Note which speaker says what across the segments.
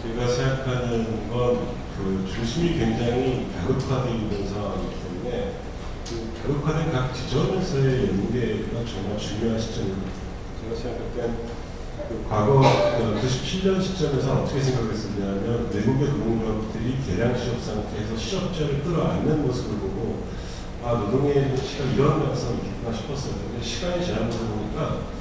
Speaker 1: 제가 생각하는 건 그 중심이 굉장히 다극화되어 있는 상황이기 때문에 그 다극화된 각 지점에서의 연계가 정말 중요한 시점입니다. 제가 생각할 땐그 과거 97년 시점에서 어떻게 생각했었냐면 외국의 노동조합들이 대량 취업 상태에서 실업자를 끌어안는 모습을 보고 노동의 정치가 이런 가능성이 있겠구나 싶었어요. 근데 시간이 지나면서 보니까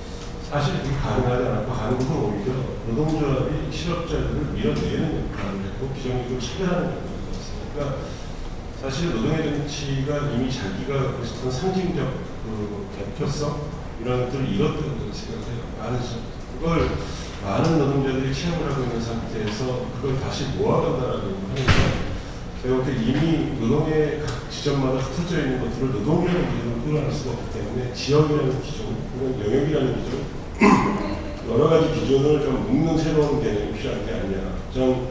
Speaker 1: 사실 그게 가능하지 않았고 한국은 오히려 노동조합이 실업자들을 밀어내는 역할을 했고 비정규직을 차별하는 역할을 했어요. 그러니까 사실 노동의 정치가 이미 자기가 갖고 싶은 상징적 그 대표성 이런 것들을 잃었다고 생각해요. 그걸 많은 노동자들이 체험을 하고 있는 상태에서 그걸 다시 모아간다라고 하니까 제가 볼 때 이미 노동의 각 지점마다 흩어져 있는 것들을 노동이라는 기준으로 끌어낼 수가 없기 때문에 지역이라는 기준, 혹은 영역이라는 기준, 여러 가지 기준을 좀 묶는 새로운 개념이 필요한 게 아니냐. 전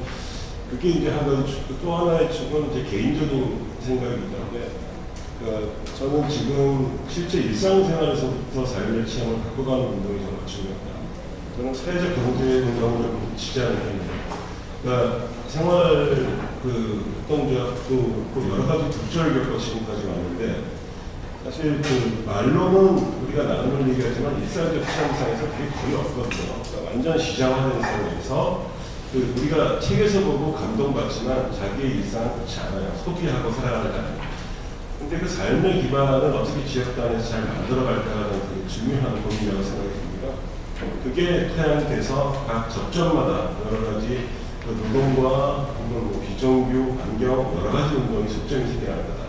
Speaker 1: 그게 이제 한 가지 또 하나의 축은 이제 개인적인 생각이기 때문에 저는 지금 실제 일상생활에서부터 자율의 체험을 바꿔가는 운동이 정말 중요하다. 저는 사회적 경제 운동을 지지하는 편이에요. 그러니까 생활 노동조합도 여러 가지 독점을 겪고 지금까지 왔는데 사실 그 말로는 우리가 나눔을 얘기하지만 일상적 체험상에서 그게 거의 없거든요. 그러니까 완전 시장화된 상황에서 우리가 책에서 보고 감동받지만 자기의 일상은 그렇지 않아요. 소비하고 살아가는. 근데 그 삶의 기반을 어떻게 지역단에서 잘 만들어갈까가 되게 중요한 고민이라고 생각이 듭니다. 그게 태양이 돼서 각 접점마다 여러 가지 노동과 비정규, 환경, 여러 가지 운동이 접점이 생겨날 거다.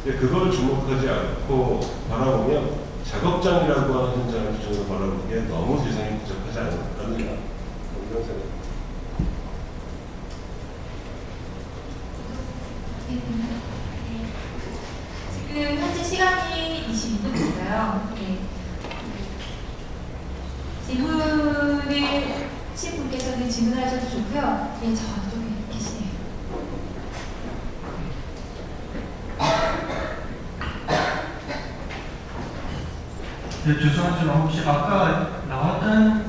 Speaker 1: 근데 그걸 주목하지 않고 바라보면 작업장이라고 하는 현장을 기준으로 바라보기에 너무 세상이 부족하지 않느냐. 이런 생각.
Speaker 2: 지금 현재 시간이 22분인가요? 네. 질문을 하신 분께서는 질문하셔도 좋고요. 네, 저쪽에 계시네요.
Speaker 3: 네, 죄송하지만 혹시 아까 나왔던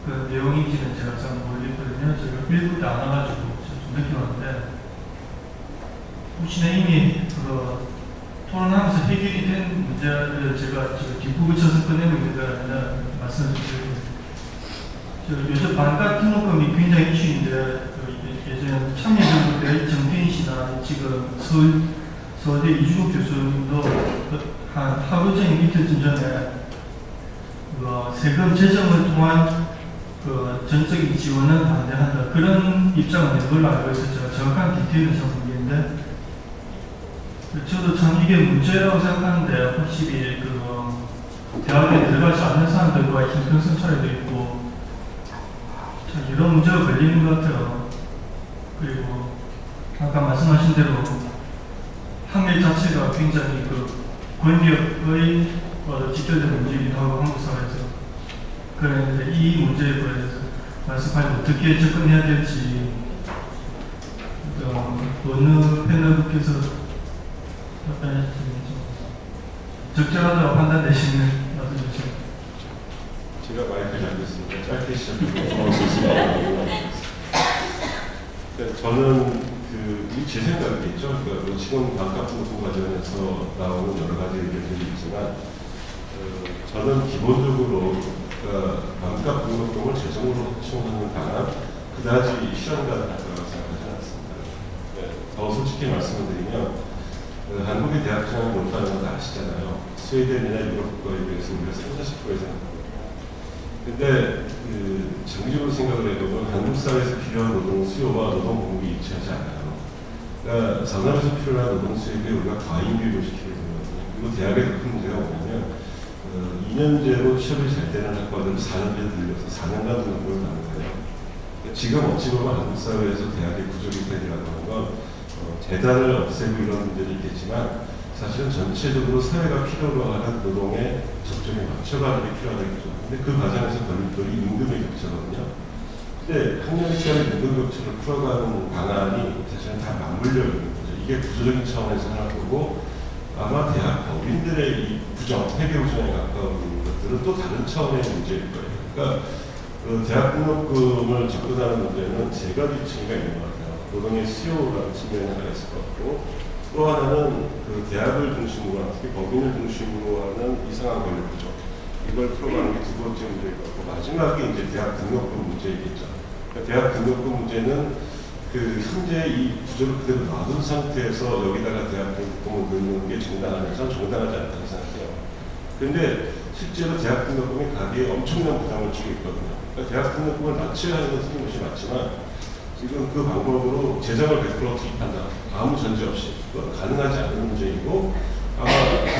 Speaker 3: 그 내용인지는 제가 잘 모르겠거든요. 제가 일부러 안 와가지고 좀 늦게 왔는데 혹시나 이미 토론하면서 해결이 된 문제를 제가 지금 뒷부분 쳐서 꺼내고 있는 거라면 말씀을 드리고 요즘 반값 등록금이 굉장히 이슈인데 예전 참여정부 때 정태인 씨나 지금 서울대 이주국 교수님도 한 하루 전에 이틀 전에 세금 재정을 통한 전적인 지원은 반대한다 그런 입장을 낸 걸로 알고 있어서 제가 정확한 디테일은 잘 모르겠는데 저도 참 이게 문제라고 생각하는데 확실히 대학에 들어가지 않는 사람들과의 형평성 차이도 있고 참 이런 문제가 걸리는 것 같아요. 그리고 아까 말씀하신 대로 학력 자체가 굉장히 권력의 직결된 문제이기도 하고 한국 사회에서 그런데 이 문제에 대해서 말씀하신 어떻게 접근해야 될지 어느 패널분께서 적절하다고 판단되시는 말씀이시죠?
Speaker 1: 제가 마이크 잡겠습니다. 짧게 시작해서 저는 제 생각이겠죠. 그러니까 지금 반값 등록금 관련해서 나오는 여러 가지 의견들이 있지만 저는 기본적으로 반값 등록금을 재정으로 확충하는 방안 그다지 실현가능하다고 생각하지 않습니다. 더 솔직히 말씀을 드리면 한국의 대학생활이 높다는 건 아시잖아요. 스웨덴이나 유럽 국가에 비해서 우리가 30~40%에 생각합니다. 근데 장기적으로 생각을 해보면 한국 사회에서 필요한 노동 수요와 노동 공급이 일치하지 않아요. 그러니까 산업에서 필요한 노동 수요에 우리가 과잉 비율을 시키게 되거든요. 그리고 대학의 큰 문제가 뭐냐면 2년제로 취업이 잘 되는 학과들을 4년제 들려서 4년간 등록을 하는 거예요. 그러니까 지금 어찌 보면 한국 사회에서 대학의 부족이 되리라고 하는 건 재단을 없애고 이런 문제는 있겠지만 사실은 전체적으로 사회가 필요로 하는 노동의 적정에 맞춰가는 게 필요하다겠죠. 근데 그 과정에서 걸림돌이 임금의 격차거든요. 근데 학력에 따른 임금 격차를 풀어가는 방안이 사실은 다 맞물려 있는 거죠. 이게 구조적인 차원에서 하나 보고 아마 대학 법인들의 이 부정, 회계 부정에 가까운 것들은 또 다른 차원의 문제일 거예요. 그러니까 그 대학 등록금을 접근하는 문제는 제가 지침가 있는 것 같아요. 노동의 수요라는 측면이 하나 있을 것 같고, 또 하나는 그 대학을 중심으로 하는, 특히 법인을 중심으로 하는 이상한 권력 구조, 이걸 풀어가는 게 두 번째 문제일 것 같고, 마지막에 이제 대학 등록금 문제이겠죠. 그러니까 대학 등록금 문제는 그 현재 이 구조를 그대로 놔둔 상태에서 여기다가 대학 등록금을 넣는 게 정당하냐? 저는 정당하지 않다고 생각해요. 그런데 실제로 대학 등록금이 가계에 엄청난 부담을 주고 있거든요. 그러니까 대학 등록금을 납치하는 것은 것이 맞지만 지금 그 방법으로 재정을 100% 투입한다. 아무 전제 없이. 그건 가능하지 않은 문제이고 아마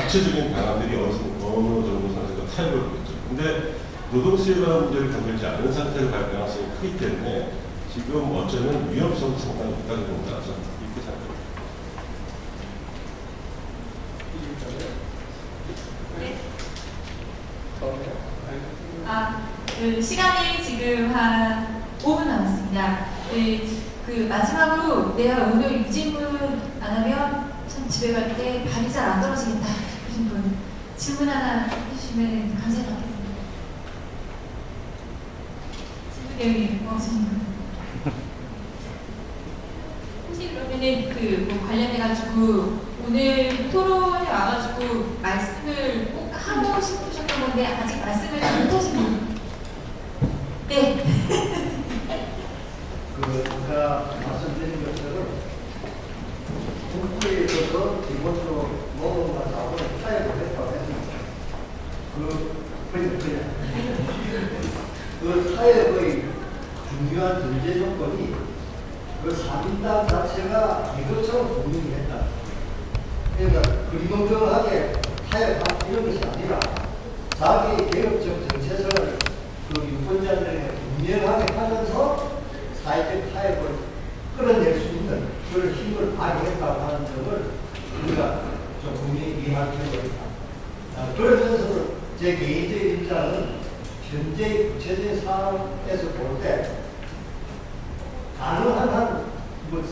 Speaker 1: 구체적인 방안들이 어느 정도 상태가 타협을 보겠죠. 근데 노동수요라는 문제를 건들지 않은 상태로 갈 가능성이 크기 때문에 지금 어쩌면 위험성도 상당히 있다고 봅니다. 저는 이렇게 생각합니다.
Speaker 2: 네. 그 시간이 지금 한 5분 남았습니다. 그 마지막으로 내가 오늘 이 질문 안 하면 참 집에 갈 때 발이 잘 안 떨어지겠다 싶으신 분 질문 하나 해주시면 감사하겠습니다. 질문 내용이 없으신 분. 혹시 그러면은 뭐 관련해가지고 오늘 토론에 와가지고 말씀을 꼭 하고 싶으셨던 건데 아직 말씀을 못 하신 분. 네.
Speaker 4: 아까 말씀드린 것처럼 국부에 있어서 기본적으로 노동과 자본을 타협을 했다고 했습니다. 그 타협의 중요한 전제 조건이 그 3인당 자체가 이것처럼 분명히 했다. 그러니까 그리멍텅하게 타협한 이런 것이 아니라 자기의 개혁적 정체성을 그 유권자들에게 분명하게 하면서 사회적 타협을 끌어낼 수 있는 그런 힘을 발휘했다고 하는 점을 우리가 좀 분명히 이해할 필요가 있다. 그러면서도 제 개인적인 입장은 현재 구체적인 상황에서 볼 때 가능한 한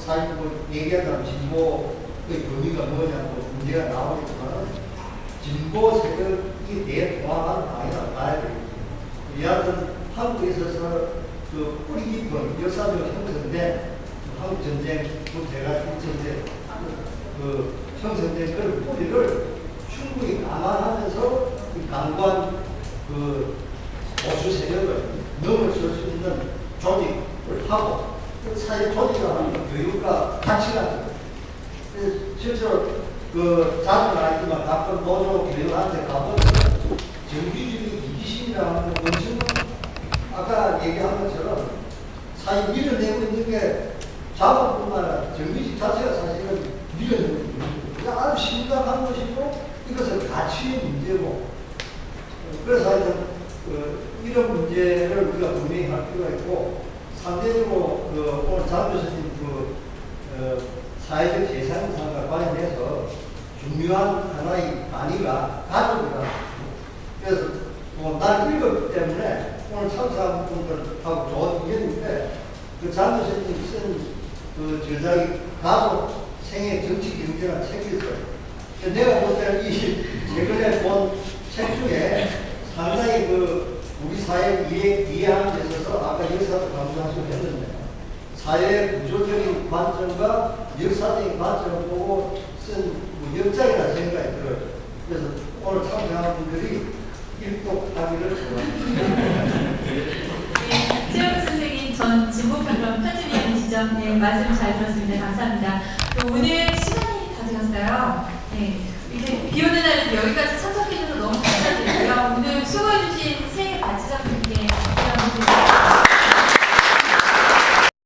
Speaker 4: 사실 얘기하자면 진보의 범위가 뭐냐고 문제가 나오니까는 진보 세력이 대통합한 방향을 가야 되겠죠. 여하튼 한국에 있어서 그 뿌리 깊은 역사적 형성된 한국 전쟁부터 해가지고 그 형성된 그런 뿌리를 충분히 감안하면서 그 강관 그 보수 세력을 넘어설 수 있는 조직을 하고 그 사회 조직을 하는 교육과 가치가 실제로 그 자주는 아니지만 가끔 노조 교육한테 가보면 정규직의 이기심이라는 원칙은 아까 얘기한 것처럼 사실 밀어내고 있는 게 자본뿐만 아니라 정규직 자체가 사실은 밀어내고 있는 거예요. 아주 심각한 것이고 이것은 가치의 문제고 그래서 하여튼 이런 문제를 우리가 분명히 할 필요가 있고 상대적으로 오늘 장 교수님 사회적 재산상과 관련해서 중요한 하나의 단위가 가족이라고 그래서 날 읽었기 때문에 오늘 참석한 분들하고 좋은 의견인데 그 장 교수님 쓴 그 저작이 가족 생애 정치 경제라는 책이 있어요. 내가 볼 때는 이 최근에 본 책 중에 상당히 그 우리 사회 이해하는 데 있어서 아까 역사도 강조하시고 했는데 사회 구조적인 관점과 역사적인 관점을 보고 쓴 역작이라는 생각이 들어요. 그래서 오늘 참석한 분들이 일독하기를 바랍니다.
Speaker 2: 최영우 선생님 전 진보평론 편집위원이시죠? 네, 말씀 잘 들었습니다. 감사합니다. 오늘